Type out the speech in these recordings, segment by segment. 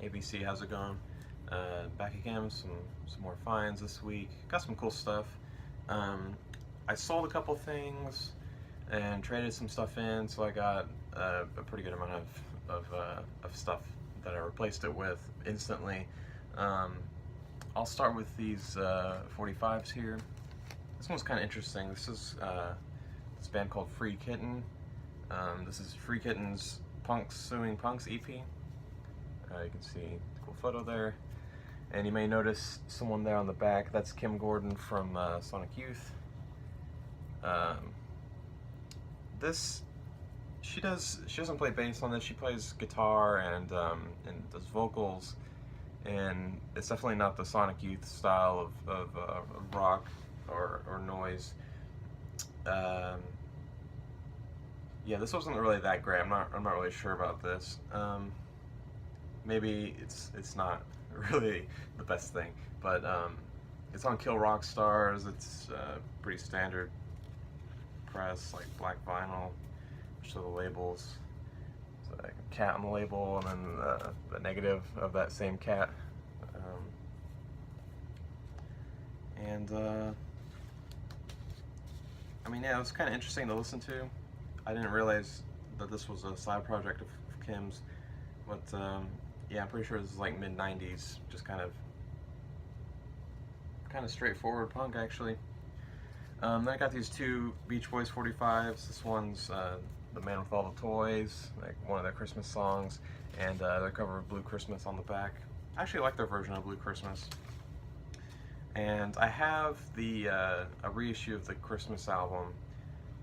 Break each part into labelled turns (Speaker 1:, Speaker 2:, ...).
Speaker 1: ABC, how's it going? Back again with some more finds this week. Got some cool stuff. I sold a couple things and traded some stuff in, so I got a pretty good amount of stuff that I replaced it with instantly. I'll start with these 45s here. This one's kind of interesting. This is this band called Free Kitten. This is Free Kitten's Punks Suing Punks EP. You can see the cool photo there. And you may notice someone there on the back. That's Kim Gordon from Sonic Youth. She doesn't play bass on this. She plays guitar and does vocals. And it's definitely not the Sonic Youth style of rock or noise. Yeah, this wasn't really that great. I'm not really sure about this. Maybe it's not really the best thing, but it's on Kill Rock Stars. It's pretty standard press, like black vinyl. Show the labels. It's like a cat on the label, and then the negative of that same cat. I mean, yeah, it was kind of interesting to listen to. I didn't realize that this was a side project of Kim's, but yeah, I'm pretty sure this is like mid-90s, just kind of straightforward punk, actually. Then I got these two Beach Boys 45s. This one's The Man with All the Toys, like one of their Christmas songs, and their cover of Blue Christmas on the back. I actually like their version of Blue Christmas. And I have a reissue of the Christmas album,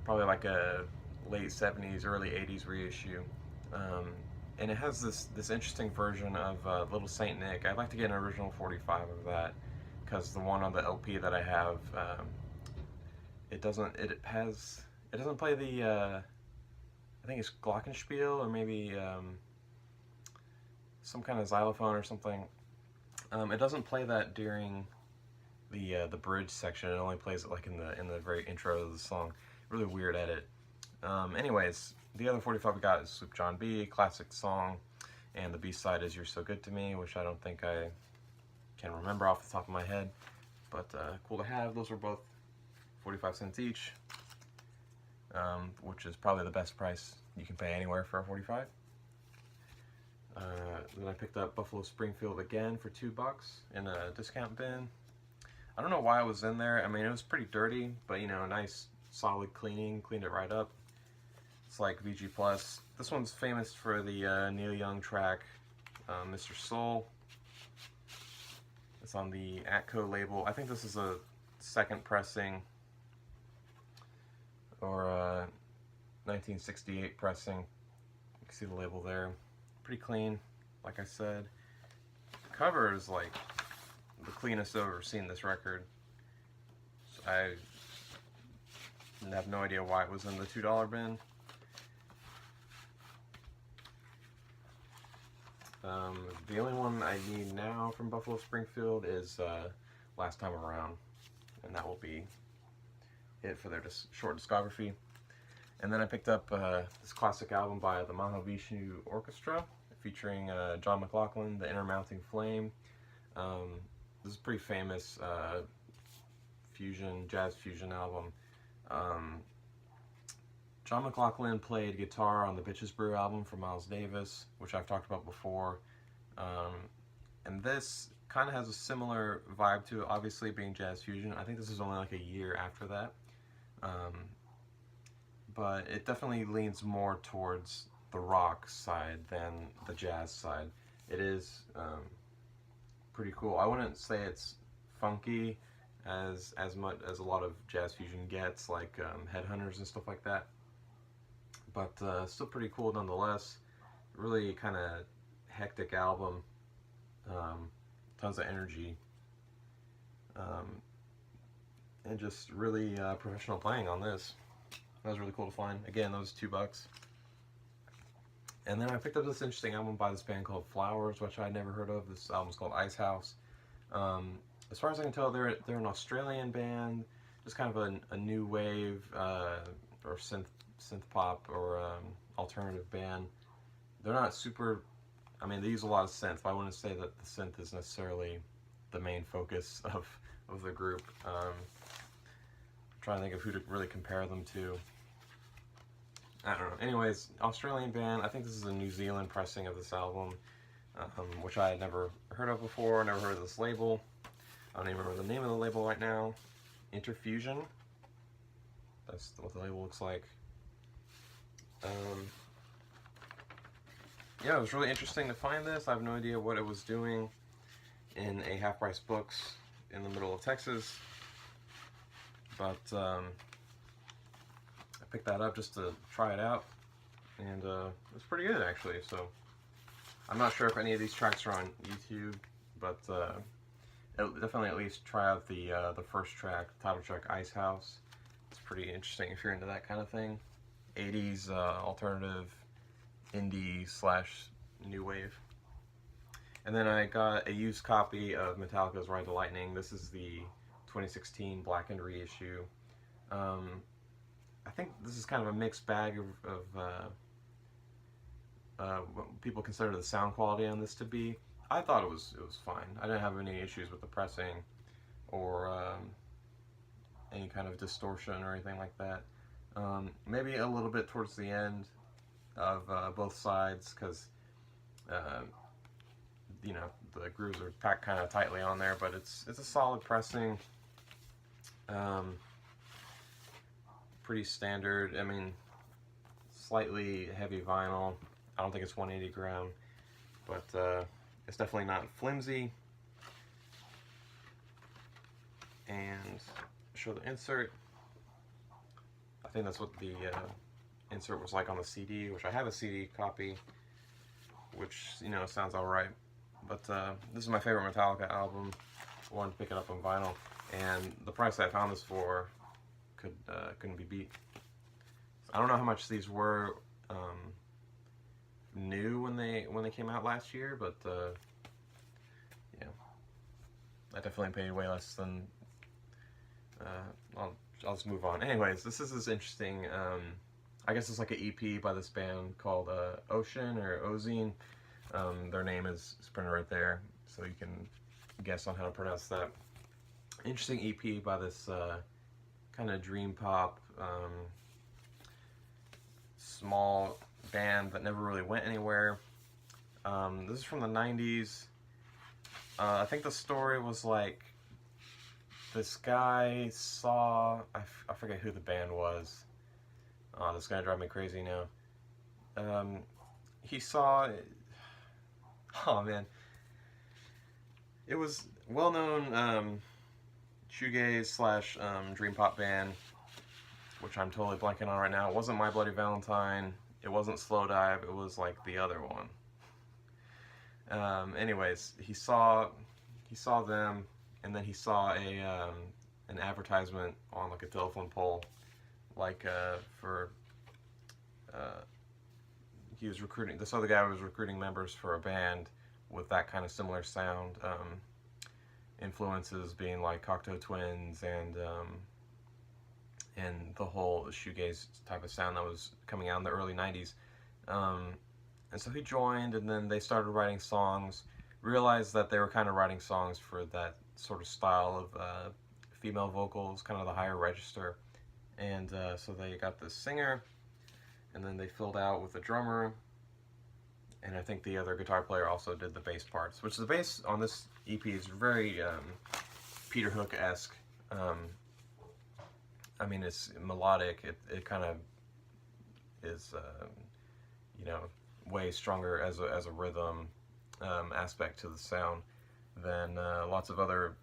Speaker 1: probably like a late 70s, early 80s reissue. And it has this interesting version of Little Saint Nick. I'd like to get an original 45 of that, because the one on the LP that I have, it doesn't play the I think it's glockenspiel, or maybe some kind of xylophone or something. It doesn't play that during the bridge section. It only plays it like in the very intro of the song. Really weird edit. Anyways, the other 45 we got is Sloop John B, classic song, and the B-side is You're So Good to Me, which I don't think I can remember off the top of my head, but cool to have. Those were both 45 cents each, which is probably the best price you can pay anywhere for a 45. Then I picked up Buffalo Springfield again for $2 in a discount bin. I don't know why it was in there. I mean, it was pretty dirty, but you know, nice solid cleaning, cleaned it right up. It's like VG+. This one's famous for the Neil Young track, Mr. Soul. It's on the Atco label. I think this is a second pressing, or 1968 pressing. You can see the label there. Pretty clean, like I said. The cover is like the cleanest I've ever seen this record. So I have no idea why it was in the $2 bin. The only one I need now from Buffalo Springfield is Last Time Around, and that will be it for their short discography. And then I picked up this classic album by the Mahavishnu Orchestra, featuring John McLaughlin, The Inner Mounting Flame. This is a pretty famous jazz fusion album. John McLaughlin played guitar on the Bitches Brew album for Miles Davis, which I've talked about before. And this kind of has a similar vibe to it, obviously being jazz fusion. I think this is only like a year after that. But it definitely leans more towards the rock side than the jazz side. It is pretty cool. I wouldn't say it's funky as much as a lot of jazz fusion gets, like Headhunters and stuff like that. But still pretty cool nonetheless. Really kind of hectic album. Tons of energy. And just really professional playing on this. That was really cool to find. Again, that was $2. And then I picked up this interesting album by this band called Flowers, which I'd never heard of. This album's called Icehouse. As far as I can tell, they're an Australian band, just kind of a new wave or synth pop or alternative band. They're not super I mean, they use a lot of synth, but I wouldn't say that the synth is necessarily the main focus of the group. Trying to think of who to really compare them to. I don't know. Anyways, Australian band. I think this is a New Zealand pressing of this album, which I had never heard of before, never heard of this label. I don't even remember the name of the label right now. Interfusion. That's what the label looks like. Yeah, it was really interesting to find this. I have no idea what it was doing in a Half Price Books in the middle of Texas. But I picked that up just to try it out, and it was pretty good actually. So I'm not sure if any of these tracks are on YouTube, but definitely at least try out the first track, title track, Icehouse. It's pretty interesting if you're into that kind of thing. 80s alternative indie / new wave. And then I got a used copy of Metallica's Ride the Lightning. This is the 2016 blackened reissue. I think this is kind of a mixed bag of what people consider the sound quality on this to be. I thought it was fine. I didn't have any issues with the pressing or any kind of distortion or anything like that. Maybe a little bit towards the end of both sides, because you know, the grooves are packed kind of tightly on there, but it's a solid pressing. Pretty standard. I mean, slightly heavy vinyl. I don't think it's 180 gram, but it's definitely not flimsy. And show the insert. I think that's what the insert was like on the CD, which I have a CD copy, which, you know, sounds alright. But this is my favorite Metallica album. I wanted to pick it up on vinyl, and the price I found this for couldn't be beat. So I don't know how much these were new when they came out last year, but yeah, I definitely paid way less than. I'll just move on. Anyways, this is interesting. I guess it's like an EP by this band called Ocean or Ozine. Their name is printed right there, so you can guess on how to pronounce that. Interesting EP by this kind of dream pop, small band that never really went anywhere. This is from the 90s. I think the story was like, this guy saw, I forget who the band was. Oh, this is gonna drive me crazy now. He saw, oh man, it was well-known shoegaze / dream pop band, which I'm totally blanking on right now. It wasn't My Bloody Valentine. It wasn't Slow Dive. It was like the other one. Anyways, he saw them, and then he saw an advertisement on like a telephone pole, like for he was recruiting. This other guy was recruiting members for a band with that kind of similar sound. Influences being like Cocteau Twins and the whole shoegaze type of sound that was coming out in the early 90s. And so he joined, and then they started writing songs, realized that they were kind of writing songs for that sort of style of female vocals, kind of the higher register. And so they got this singer, and then they filled out with a drummer, and I think the other guitar player also did the bass parts, which the bass on this EP is very Peter Hook-esque. I mean, it's melodic. It kind of is, you know, way stronger as a rhythm aspect to the sound than lots of other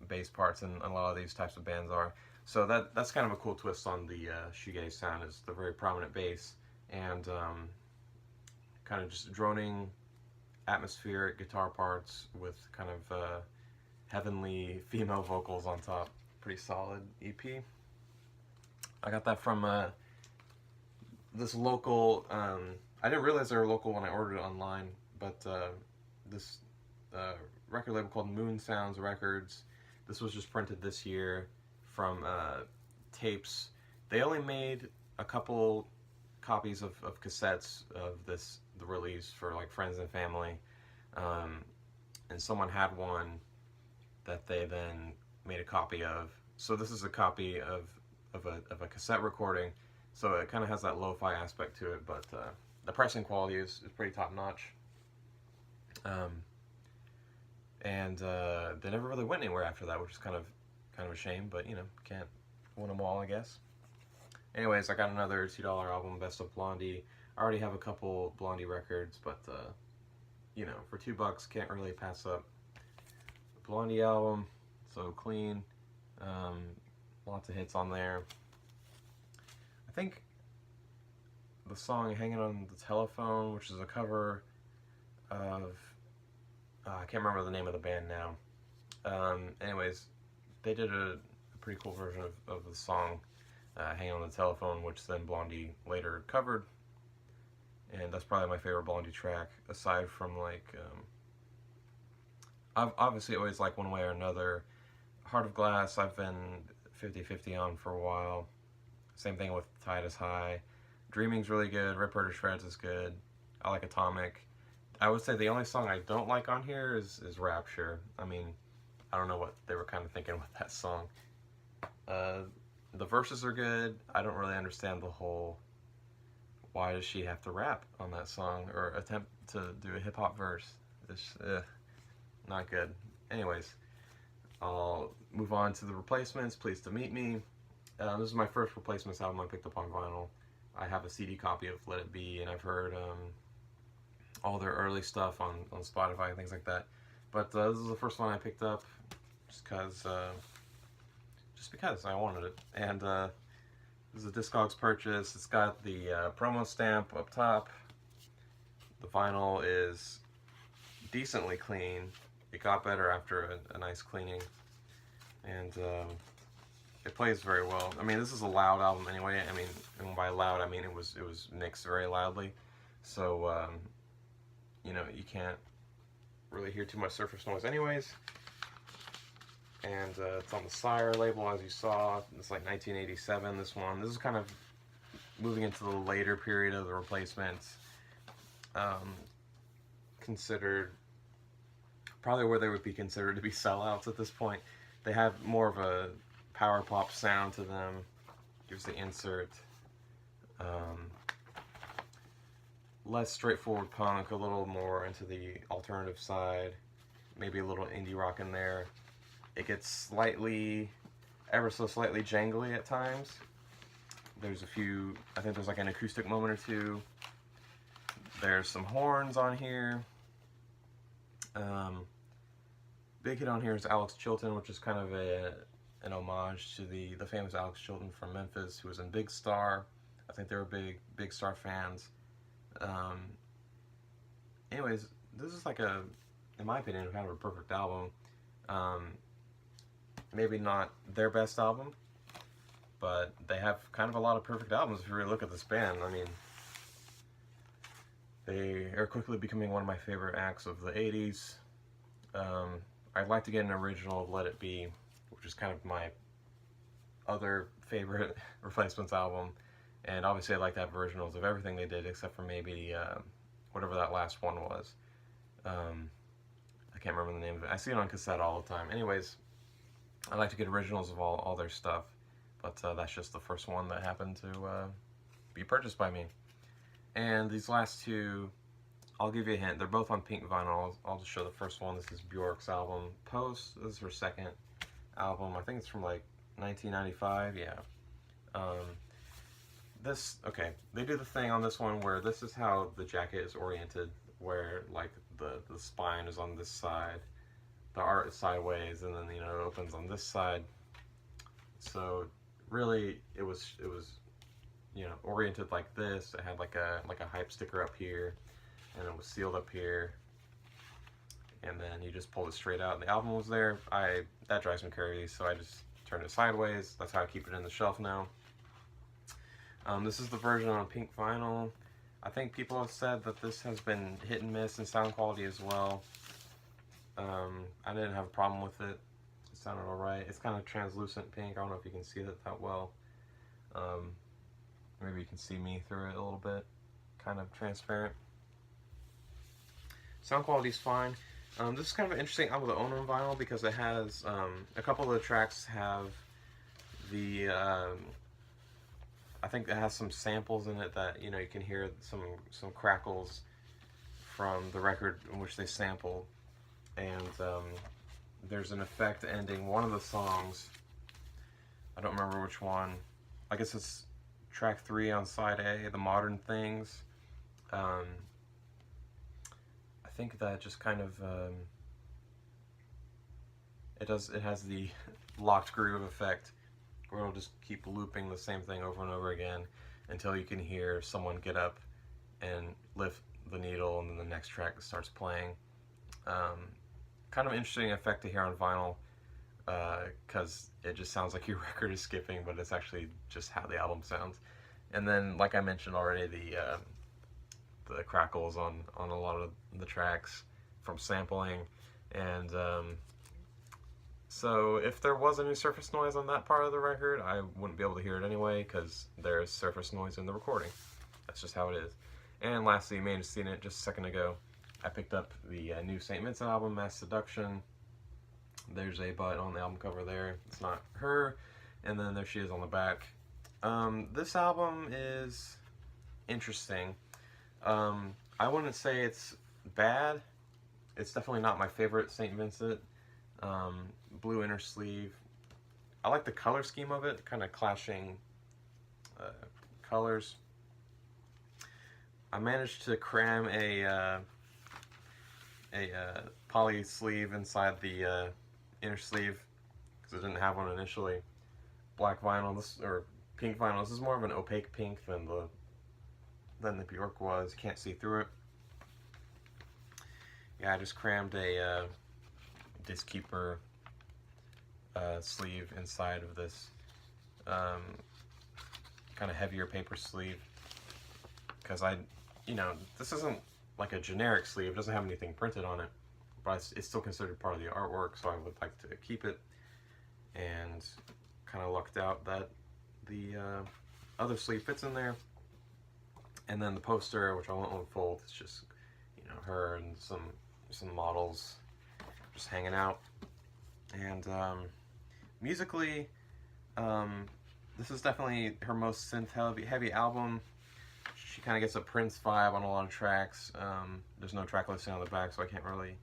Speaker 1: bass parts and a lot of these types of bands are. So that's kind of a cool twist on the shoegaze sound, is the very prominent bass and kind of just droning atmospheric guitar parts with kind of heavenly female vocals on top. Pretty solid EP. I got that from this local, I didn't realize they were local when I ordered it online, but this record label called Moon Sounds Records. This was just printed this year from tapes. They only made a couple copies of cassettes of this the release for like friends and family, and someone had one that they then made a copy of. So this is a copy of a cassette recording, so it kind of has that lo-fi aspect to it, but the pressing quality is pretty top-notch. And they never really went anywhere after that, which is kind of a shame, but you know, can't win them all, I guess. Anyways, I got another $2 album, Best of Blondie. I already have a couple Blondie records, but you know, for $2 can't really pass up the Blondie album. So clean, lots of hits on there. I think the song Hanging on the Telephone, which is a cover of, I can't remember the name of the band now. Anyways, they did a pretty cool version of the song Hanging on the Telephone, which then Blondie later covered. And that's probably my favorite Blondie track, aside from like, I've obviously always liked One Way or Another. Heart of Glass, I've been 50-50 on for a while. Same thing with Tide is High. Dreaming's really good. Rip Her to Shreds is good. I like Atomic. I would say the only song I don't like on here is Rapture. I mean, I don't know what they were kind of thinking with that song. The verses are good. I don't really understand the whole, why does she have to rap on that song or attempt to do a hip-hop verse? It's not good. Anyways, I'll move on to the Replacements. Pleased to Meet Me. This is my first Replacements album I picked up on vinyl. I have a CD copy of Let It Be, and I've heard all their early stuff on Spotify and things like that. But this is the first one I picked up just because I wanted it. And this is a Discogs purchase. It's got the promo stamp up top. The vinyl is decently clean. It got better after a nice cleaning. And it plays very well. I mean, this is a loud album anyway. I mean, and by loud, I mean it was mixed very loudly. So, you know, you can't really hear too much surface noise anyways. And it's on the Sire label, as you saw. It's like 1987, this one. This is kind of moving into the later period of the Replacements. Considered probably where they would be considered to be sellouts at this point. They have more of a power pop sound to them. Here's the insert. Less straightforward punk, a little more into the alternative side. Maybe a little indie rock in there. It gets slightly, ever so slightly jangly at times. There's a few, I think there's like an acoustic moment or two. There's some horns on here. Big hit on here is Alex Chilton, which is kind of an homage to the famous Alex Chilton from Memphis, who was in Big Star. I think they were Big Star fans. Anyways, this is like in my opinion, kind of a perfect album. Maybe not their best album, but they have kind of a lot of perfect albums if you really look at this band. I mean, they are quickly becoming one of my favorite acts of the 80s. I'd like to get an original of Let It Be, which is kind of my other favorite Replacements album. And obviously I'd like to have originals of everything they did, except for maybe whatever that last one was. I can't remember the name of it. I see it on cassette all the time. Anyways, I'd like to get originals of all their stuff, but that's just the first one that happened to be purchased by me. And these last two, I'll give you a hint. They're both on pink vinyl. I'll just show the first one. This is Bjork's album, Post. This is her second album. I think it's from like 1995. Yeah. Okay, they do the thing on this one where this is how the jacket is oriented, where like the spine is on this side, the art is sideways, and then, you know, it opens on this side. So really, it was you know, oriented like this. It had like a hype sticker up here, and it was sealed up here, and then you just pulled it straight out and the album was there. That drives me crazy, so I just turned it sideways. That's how I keep it in the shelf now. This is the version on pink vinyl. I think people have said that this has been hit and miss in sound quality as well. I didn't have a problem with it. It sounded alright. It's kind of translucent pink. I don't know if you can see it that well. Maybe you can see me through it a little bit. Kind of transparent. Sound quality's fine. This is kind of an interesting album to own on vinyl because it has a couple of the tracks have the I think it has some samples in it that you can hear some crackles from the record in which they sampled, and there's an effect ending one of the songs. I don't remember which one. I guess it's track 3 on side A, The Modern Things. I think that just kind of it has the locked groove effect where it'll just keep looping the same thing over and over again until you can hear someone get up and lift the needle, and then the next track starts playing. Kind of interesting effect to hear on vinyl because it just sounds like your record is skipping, but it's actually just how the album sounds. And then, like I mentioned already, the crackles on a lot of the tracks from sampling, and so if there was any surface noise on that part of the record, I wouldn't be able to hear it anyway because there's surface noise in the recording. That's just how it is. And lastly, you may have seen it just a second ago, I picked up the new St. Vincent album, Mass Seduction. There's a butt on the album cover there. It's not her. And then there she is on the back. This album is interesting. I wouldn't say it's bad. It's definitely not my favorite St. Vincent. Blue inner sleeve. I like the color scheme of it, kind of clashing colors. I managed to cram a poly sleeve inside the inner sleeve because I didn't have one initially. Black vinyl, or pink vinyl. This is more of an opaque pink than the Bjork was. You can't see through it. Yeah, I just crammed a disc keeper sleeve inside of this kind of heavier paper sleeve because this isn't like a generic sleeve. It doesn't have anything printed on it, but it's still considered part of the artwork, so I would like to keep it. And kind of lucked out that the other sleeve fits in there. And then the poster, which I won't unfold, it's just her and some models just hanging out. And musically, this is definitely her most synth heavy album. She kind of gets a Prince vibe on a lot of tracks. There's no track listing on the back, so I can't really.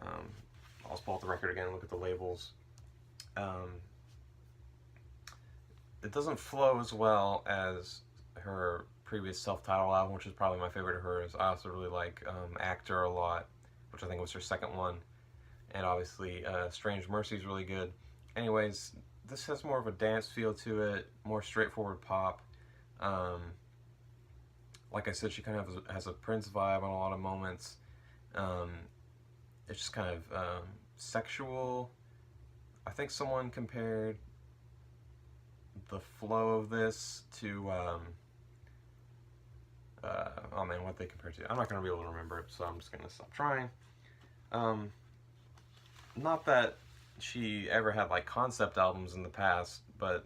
Speaker 1: I'll just pull out the record again and look at the labels. It doesn't flow as well as her previous self-titled album, which is probably my favorite of hers. I also really like Actor a lot, which I think was her second one. And obviously Strange Mercy is really good. Anyways, this has more of a dance feel to it, more straightforward pop. Like I said, she kind of has a Prince vibe on a lot of moments. It's just kind of sexual. I think someone compared the flow of this to oh man, what they compared to? I'm not going to be able to remember it, so I'm just going to stop trying. Not that she ever had like concept albums in the past, but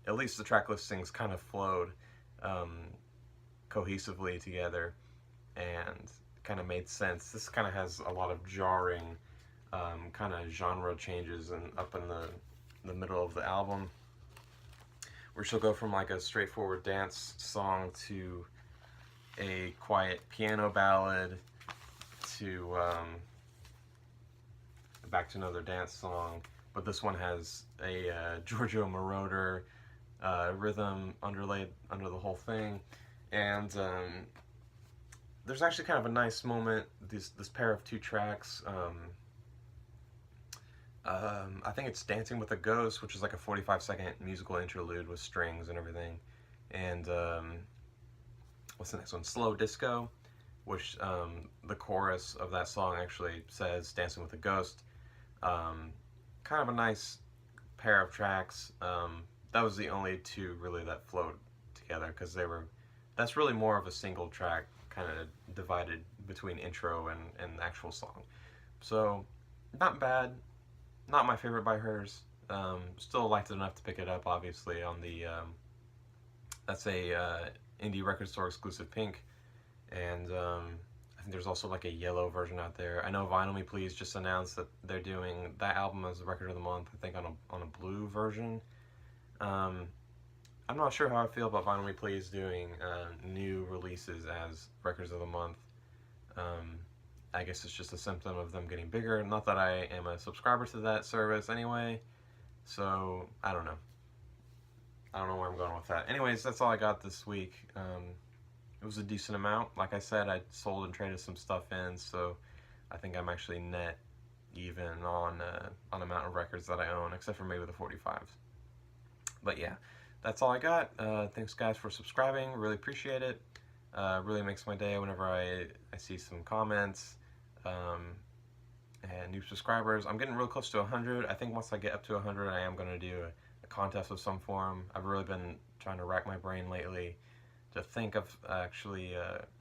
Speaker 1: at least the track listings kind of flowed cohesively together and kind of made sense. This kind of has a lot of jarring kind of genre changes and up in the middle of the album, where she'll go from like a straightforward dance song to a quiet piano ballad to back to another dance song. But this one has a Giorgio Moroder rhythm underlaid under the whole thing. And there's actually kind of a nice moment, this pair of two tracks. I think it's Dancing with a Ghost, which is like a 45-second musical interlude with strings and everything. And what's the next one? Slow Disco, which the chorus of that song actually says Dancing with a Ghost. Kind of a nice pair of tracks. That was the only two really that flowed together, because that's really more of a single track, kind of divided between intro and the actual song. So not bad, not my favorite by hers. Still liked it enough to pick it up, obviously, on the that's a indie record store exclusive pink, and I think there's also like a yellow version out there. I know Vinyl Me Please just announced that they're doing that album as the record of the month, I think on a blue version. I'm not sure how I feel about Vinyl Me Please doing new releases as records of the month. I guess it's just a symptom of them getting bigger. Not that I am a subscriber to that service anyway, so I don't know. I don't know where I'm going with that. Anyways, that's all I got this week. It was a decent amount. Like I said, I sold and traded some stuff in, so I think I'm actually net even on amount of records that I own, except for maybe the 45s. But yeah, that's all I got. Thanks guys for subscribing. Really appreciate it. Really makes my day whenever I see some comments and new subscribers. I'm getting real close to 100. I think once I get up to 100, I am going to do a contest of some form. I've really been trying to rack my brain lately to think of actually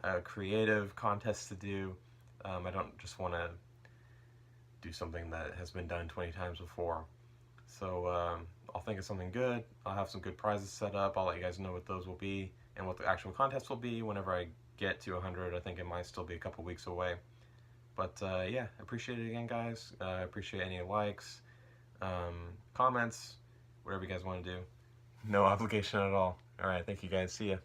Speaker 1: a creative contest to do. I don't just want to do something that has been done 20 times before. So I'll think of something good. I'll have some good prizes set up. I'll let you guys know what those will be and what the actual contest will be whenever I get to 100. I think it might still be a couple weeks away. But yeah, appreciate it again, guys. Appreciate any likes, comments, whatever you guys want to do. No obligation at all. All right, thank you guys. See ya.